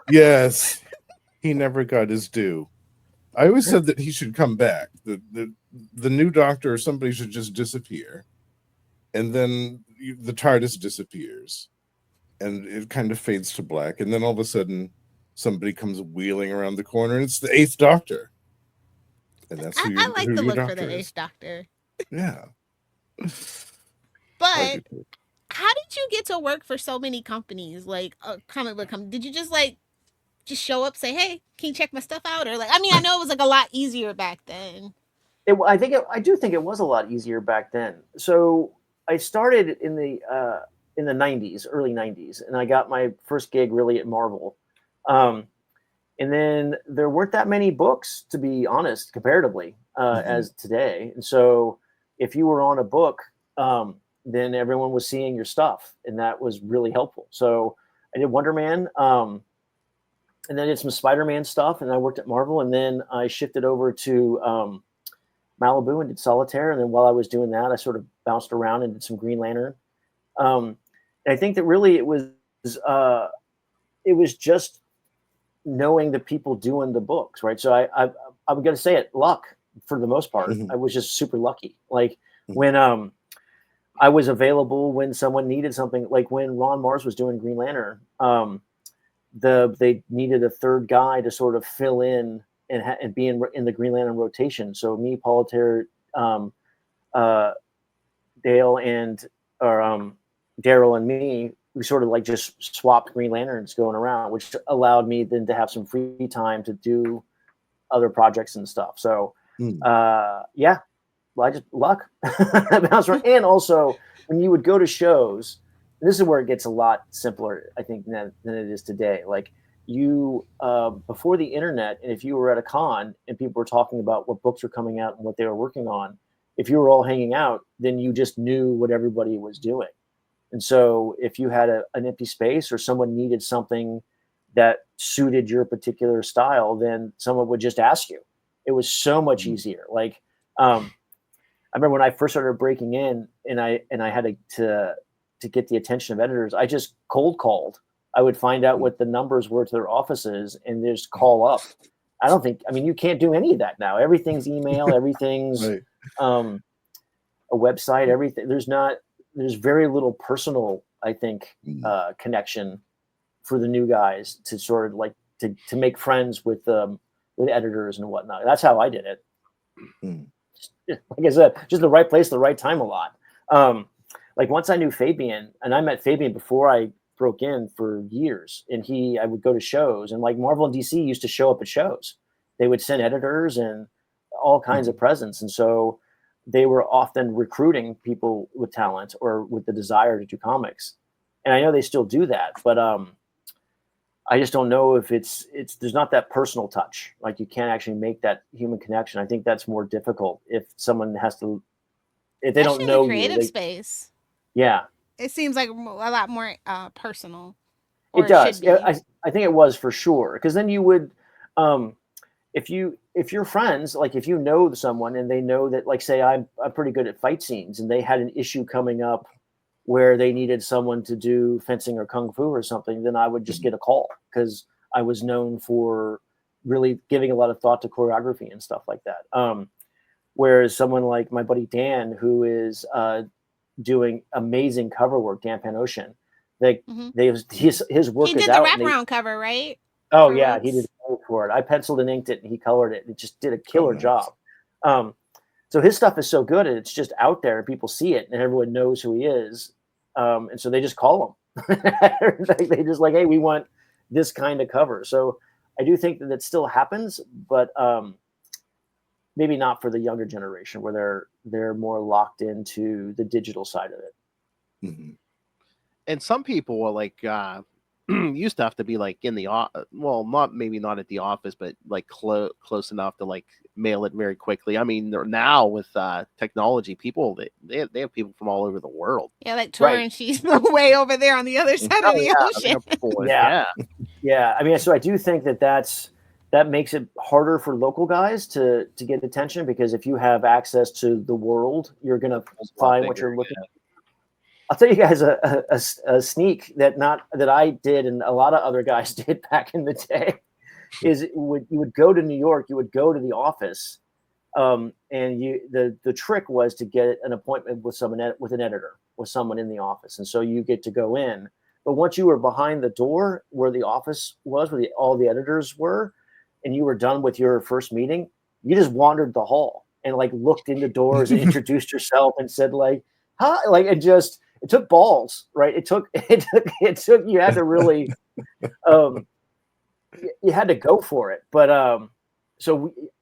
Yes, he never got his due. I always said that he should come back. The new Doctor or somebody should just disappear, and then the TARDIS disappears, and it kind of fades to black, and then all of a sudden somebody comes wheeling around the corner, and it's the 8th Doctor. And that's I like the look for the 8th Doctor. Yeah. But how did you get to work for so many companies, like a comic book company? Did you just show up, say, "Hey, can you check my stuff out?" Or I know it was a lot easier back then. I do think it was a lot easier back then. So I started in the 90s, early 90s, and I got my first gig really at Marvel. And And then there weren't that many books, to be honest, comparatively, as today. And so if you were on a book, then everyone was seeing your stuff, and that was really helpful. So I did Wonder Man, and then I did some Spider-Man stuff, and I worked at Marvel, and then I shifted over to Malibu and did Solitaire. And then while I was doing that, I sort of bounced around and did some Green Lantern. And I think that really it was just knowing the people doing the books, right? So I'm going to say it, luck for the most part. I was just super lucky. Like when I was available when someone needed something, like when Ron Mars was doing Green Lantern, they needed a third guy to sort of fill in and be in the Green Lantern rotation. So me, Paul, Dale, and Daryl and me, we sort of like just swapped Green Lanterns going around, which allowed me then to have some free time to do other projects and stuff. So, yeah, well, I just luck. And also when you would go to shows, this is where it gets a lot simpler, I think, than it is today. Like you, before the internet, and if you were at a con and people were talking about what books were coming out and what they were working on, if you were all hanging out, then you just knew what everybody was doing. And so if you had an empty space or someone needed something that suited your particular style, then someone would just ask you. It was so much easier. Like, I remember when I first started breaking in and I had to get the attention of editors, I just cold called. I would find out what the numbers were to their offices and just call up. You can't do any of that now. Everything's email, everything's right. A website, everything. There's very little personal, I think, connection for the new guys to sort of like to make friends with editors and whatnot. That's how I did it. Like I said, just the right place, the right time a lot. Like once I knew Fabian, and I met Fabian before I broke in for years, and I would go to shows, and like Marvel and DC used to show up at shows. They would send editors and all kinds of presents. And so they were often recruiting people with talent or with the desire to do comics. And I know they still do that, but I just don't know if it's there's not that personal touch. Like you can't actually make that human connection. I think that's more difficult if someone has to, if they don't know creative you, space. Yeah. It seems like a lot more personal. It does. I think it was for sure. Because then you would, if you're friends, like if you know someone and they know that, like say I'm pretty good at fight scenes and they had an issue coming up where they needed someone to do fencing or kung fu or something, then I would just get a call because I was known for really giving a lot of thought to choreography and stuff like that. Whereas someone like my buddy Dan, who is doing amazing cover work, Dan Panosian, his work he is did out. The wraparound cover, right? Oh yeah, he did for it. I penciled and inked it, and he colored it. It just did a killer job. So his stuff is so good, and it's just out there, and people see it, and everyone knows who he is. And so they just call him. They just like, hey, we want this kind of cover. So I do think that still happens, but maybe not for the younger generation, where they're more locked into the digital side of it. And some people are like used to have to be like in the well, not at the office, but like close enough to like mail it very quickly. I mean, now with technology, people they have people from all over the world. Yeah, like Tora, she's way over there on the other side of the ocean. Yeah. I mean, so I do think that makes it harder for local guys to get attention, because if you have access to the world, you're gonna find what you're looking at. I'll tell you guys a sneak that I did and a lot of other guys did back in the day is you would go to New York, you would go to the office, and the trick was to get an appointment with an editor, with someone in the office, and so you get to go in. But once you were behind the door where the office was, where all the editors were, and you were done with your first meeting, you just wandered the hall and like looked into doors and introduced yourself and said like, hi, like, and just. It took balls, right? It took. You had to really, you had to go for it. But I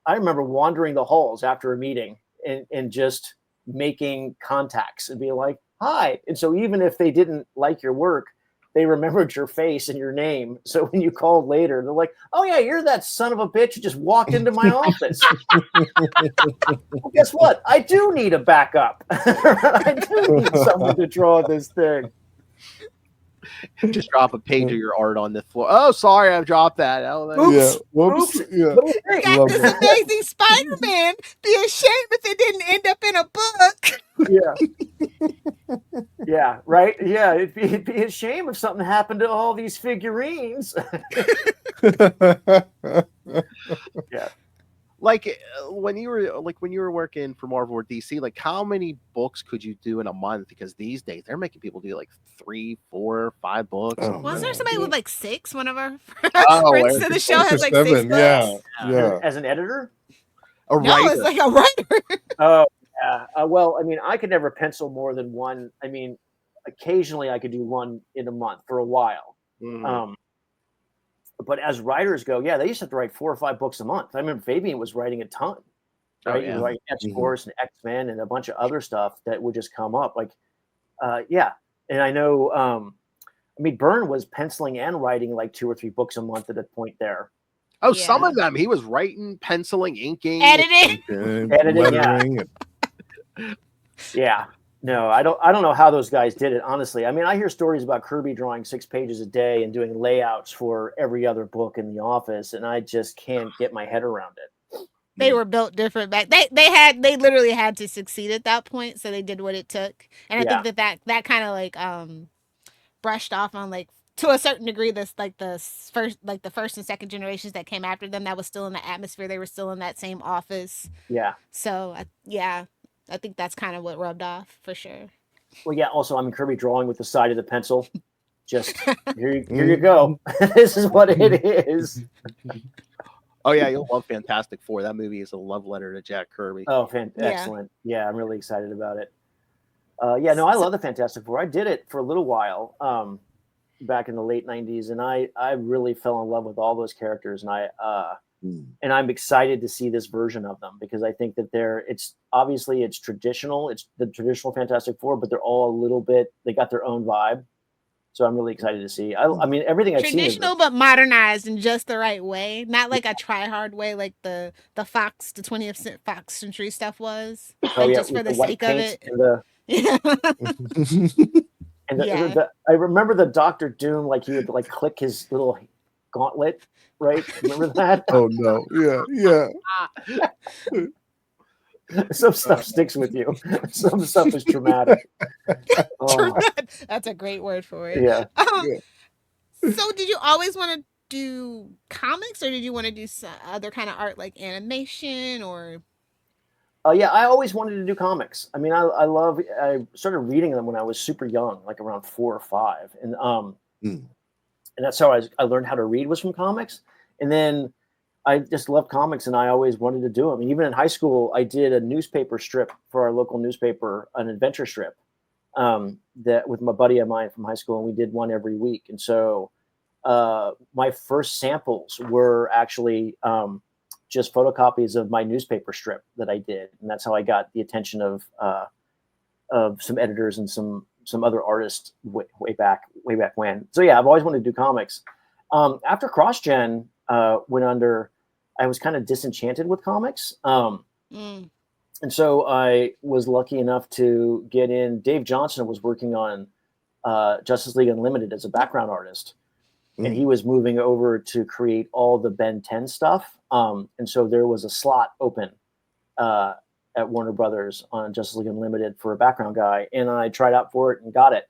remember wandering the halls after a meeting and just making contacts and being like, "Hi." And so even if they didn't like your work, they remembered your face and your name. So when you called later, they're like, "Oh yeah, you're that son of a bitch who just walked into my office." Well, guess what? I do need a backup. I do need someone to draw this thing. Just drop a page of your art on the floor. Oh, sorry, I've dropped that. Oh, yeah. Whoops. Yeah. Got this amazing Spider-Man. Be ashamed if it didn't end up in a book. Yeah. Yeah, right. Yeah, it'd be a shame if something happened to all these figurines. Yeah. Like when you were working for Marvel or DC, like how many books could you do in a month? Because these days they're making people do like 3, 4, 5 books. Oh, was there somebody with like 6? One of our Oh, friends to the show has like 6 books. Yeah. As an editor? A writer. No, it's like a writer. Oh, yeah. Well, I mean, I could never pencil more than one. I mean, occasionally I could do one in a month for a while. Mhm. But as writers go, yeah, they used to have to write 4 or 5 books a month. I remember Fabian was writing a ton, right? Oh, He yeah. was writing X-Force and X-Men and a bunch of other stuff that would just come up. Like, yeah. And I know, I mean, Byrne was penciling and writing like 2 or 3 books a month at a point there. Oh, some of them he was writing, penciling, inking, editing, lettering. Yeah. No, I don't know how those guys did it, honestly. I mean, I hear stories about Kirby drawing 6 pages a day and doing layouts for every other book in the office, and I just can't get my head around it. They were built different back. They literally had to succeed at that point, so they did what it took. And I think that kind of like brushed off on like to a certain degree this like the first and second generations that came after them that was still in the atmosphere. They were still in that same office. Yeah. So I think that's kind of what rubbed off for sure. Well, yeah. Also, I mean, Kirby drawing with the side of the pencil. Just here you go. This is what it is. Oh yeah, you'll love Fantastic Four. That movie is a love letter to Jack Kirby. Oh, excellent! Yeah, I'm really excited about it. Yeah, no, I love the Fantastic Four. I did it for a little while back in the late '90s, and I really fell in love with all those characters, and and I'm excited to see this version of them because I think that it's traditional. It's the traditional Fantastic Four, but they're all a little bit. They got their own vibe. So I'm really excited to see. I mean, everything I've seen. Traditional, but modernized in just the right way. Not like a try-hard way like the 20th Fox Century stuff was. Like just for the sake of it. And I remember the Dr. Doom, like he would like click his little gauntlet, right? Remember that? Oh no. Yeah. Some stuff sticks with you. Some stuff is traumatic. That's a great word for it. Yeah. So did you always want to do comics or did you want to do some other kind of art like animation or? Yeah, I always wanted to do comics. I mean, I started reading them when I was super young, like around 4 or 5. And that's how I learned how to read was from comics. And then I just love comics and I always wanted to do them. And even in high school, I did a newspaper strip for our local newspaper, an adventure strip that with my buddy of mine from high school. And we did one every week. And so my first samples were actually just photocopies of my newspaper strip that I did. And that's how I got the attention of some editors and some other artists way back when. So yeah, I've always wanted to do comics. After CrossGen went under, I was kind of disenchanted with comics. And so I was lucky enough to get in. Dave Johnson was working on Justice League Unlimited as a background artist. And he was moving over to create all the Ben 10 stuff. And so there was a slot open at Warner Brothers on Justice League Unlimited for a background guy. And I tried out for it and got it.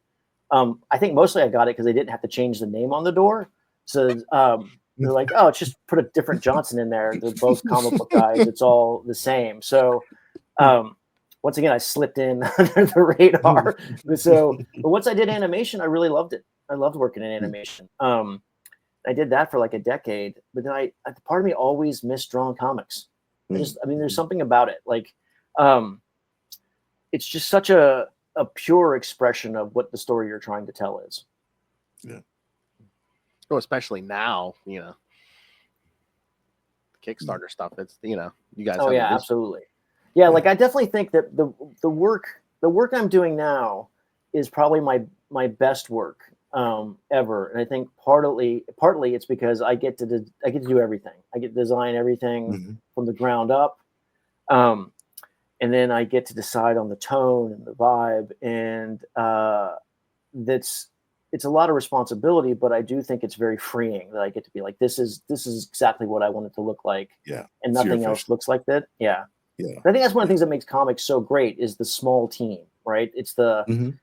I think mostly I got it because they didn't have to change the name on the door. So they're like, oh, just put a different Johnson in there. They're both comic book guys. It's all the same. So once again, I slipped in under the radar. But once I did animation, I really loved it. I loved working in animation. I did that for like a decade, but then part of me always missed drawing comics. There's something about it. Like, it's just such a pure expression of what the story you're trying to tell is. Yeah. Oh, especially now, Kickstarter stuff. It's, you guys. Oh yeah, absolutely. Yeah. Like I definitely think that the work I'm doing now is probably my best work. ever. And I think partly it's because I get to do everything. I get to design everything from the ground up. And then I get to decide on the tone and the vibe, and it's a lot of responsibility, but I do think it's very freeing that I get to be like, this is exactly what I want it to look like. Yeah. And nothing else looks like that. Yeah. Yeah. I think that's one of the things that makes comics so great is the small team, right? It's the and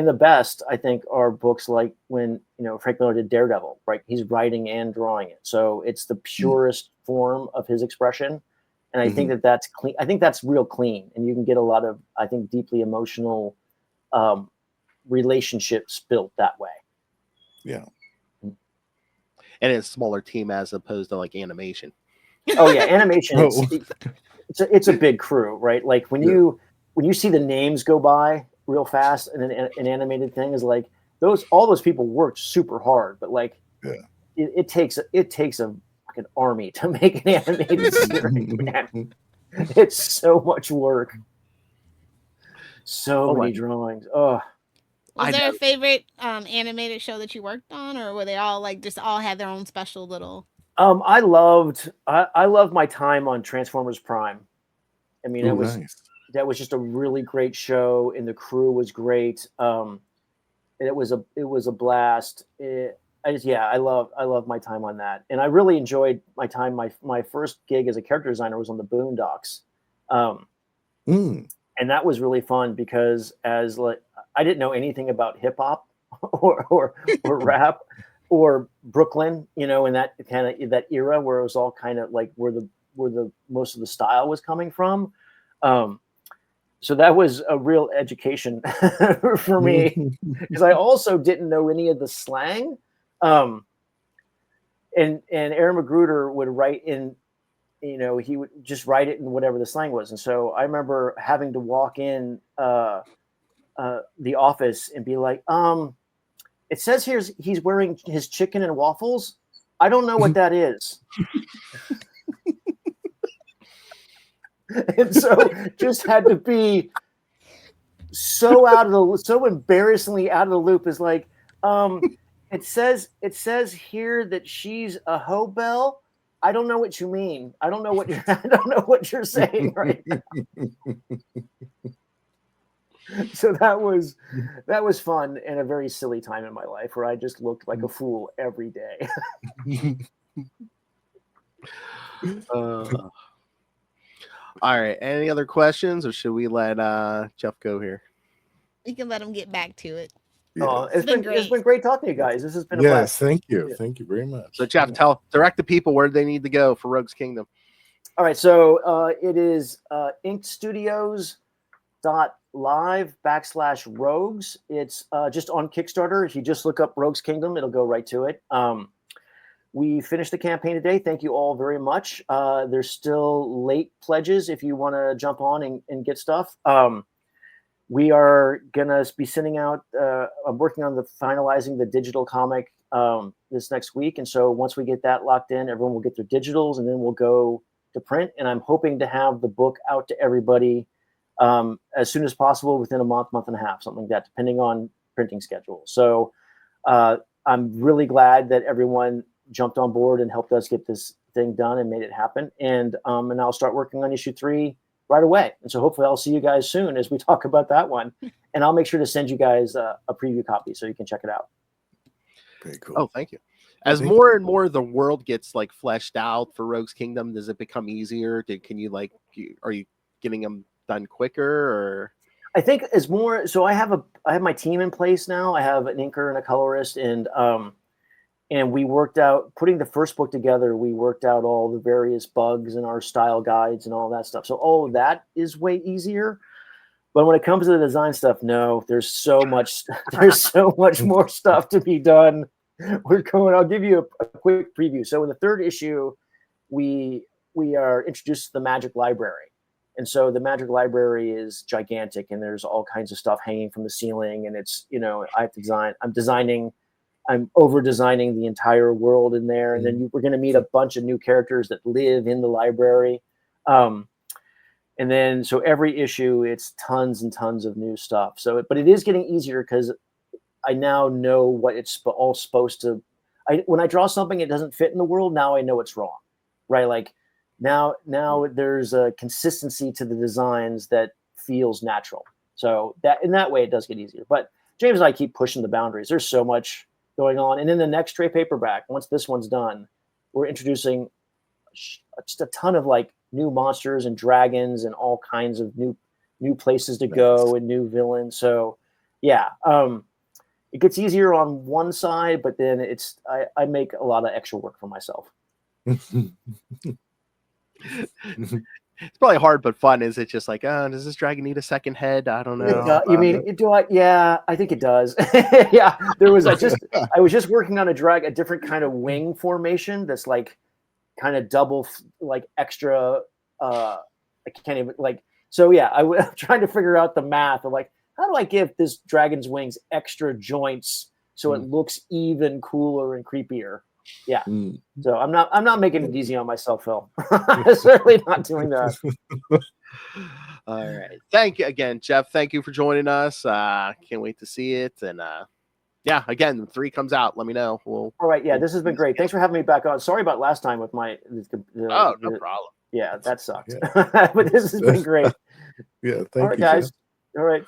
the best, I think, are books like when, Frank Miller did Daredevil, right? He's writing and drawing it. So it's the purest form of his expression. And I think that's clean. I think that's real clean. And you can get a lot of, I think, deeply emotional relationships built that way. Yeah. And it's a smaller team as opposed to like animation. Oh yeah. Animation. It's a big crew, right? Like when you see the names go by real fast and an animated thing is like all those people worked super hard, but like it takes a fucking army to make an animated series, man. It's so much work. So many drawings. Oh. Was there a favorite animated show that you worked on, or were they all like just all had their own special little? I loved my time on Transformers Prime. I mean, that was just a really great show, and the crew was great. And it was a blast. I love my time on that, and I really enjoyed my time. My first gig as a character designer was on the Boondocks. And that was really fun because I didn't know anything about hip hop or rap or Brooklyn, in that kind of that era where it was all kind of like where the most of the style was coming from. So that was a real education for me because I also didn't know any of the slang. And Aaron Magruder would write in, he would just write it in whatever the slang was. And so I remember having to walk in the office and be like, it says here he's wearing his chicken and waffles. I don't know what that is. And so just had to be so embarrassingly out of the loop is like, it says here that she's a hobel. I don't know what you mean. I don't know what you're saying right now. So that was fun and a very silly time in my life where I just looked like a fool every day. All right. Any other questions, or should we let Jeff go here? We can let him get back to it. Yeah. It's been great talking to you guys. This has been a blast. Thank you. Thank you very much. So Jeff, direct the people where they need to go for Rogues Kingdom. All right. So it is inkstudios.live/rogues. It's just on Kickstarter. If you just look up Rogues Kingdom, it'll go right to it. We finished the campaign today. Thank you all very much. There's still late pledges if you want to jump on and get stuff. We are going to be sending out, I'm working on finalizing the digital comic this next week. And so once we get that locked in, everyone will get their digitals and then we'll go to print. And I'm hoping to have the book out to everybody as soon as possible within a month and a half, something like that, depending on printing schedule. So I'm really glad that everyone jumped on board and helped us get this thing done and made it happen. And I'll start working on issue 3 right away. And so hopefully I'll see you guys soon as we talk about that one. And I'll make sure to send you guys a preview copy so you can check it out. Very cool. Oh, thank you. As more and more the world gets like fleshed out for Rogues Kingdom, does it become easier? Are you getting them done quicker, or? I think it's more. So I have my team in place now. I have an inker and a colorist, and we worked out putting the first book together. We worked out all the various bugs in our style guides and all that stuff. So all of that is way easier. But when it comes to the design stuff, no, there's so much more stuff to be done. I'll give you a quick preview. So in the 3rd issue, we are introduced to the Magic Library. And so the Magic Library is gigantic and there's all kinds of stuff hanging from the ceiling. And it's, I'm over designing the entire world in there. And then we're going to meet a bunch of new characters that live in the library. And then, so every issue, it's tons and tons of new stuff. But it is getting easier because now know what it's all supposed to. When I draw something, it doesn't fit in the world. Now I know it's wrong, right? Like now there's a consistency to the designs that feels natural. So that in that way, it does get easier. But James and I keep pushing the boundaries. There's so much going on. And in the next trade paperback, once this one's done, we're introducing just a ton of like new monsters and dragons and all kinds of new places to go and new villains. So yeah, it gets easier on one side, but then I make a lot of extra work for myself. It's probably hard but fun. Is it just like, does this dragon need a second head? I don't know. You mean do I? Yeah, I think it does. Yeah, there was I was just working on a different kind of wing formation that's like kind of double, like extra. I can't even like. So yeah, I'm trying to figure out the math of like, how do I give this dragon's wings extra joints so it looks even cooler and creepier? Yeah. So I'm not making it easy on myself, Phil. I'm certainly not doing that. All right. Thank you again, Jeff. Thank you for joining us. Can't wait to see it. And yeah, again, when 3 comes out, let me know. All right. Yeah, this has been great. Thanks for having me back on. Sorry about last time with my no problem. Yeah, that sucked. But this has been great. Yeah, thank you. All right, guys. All right.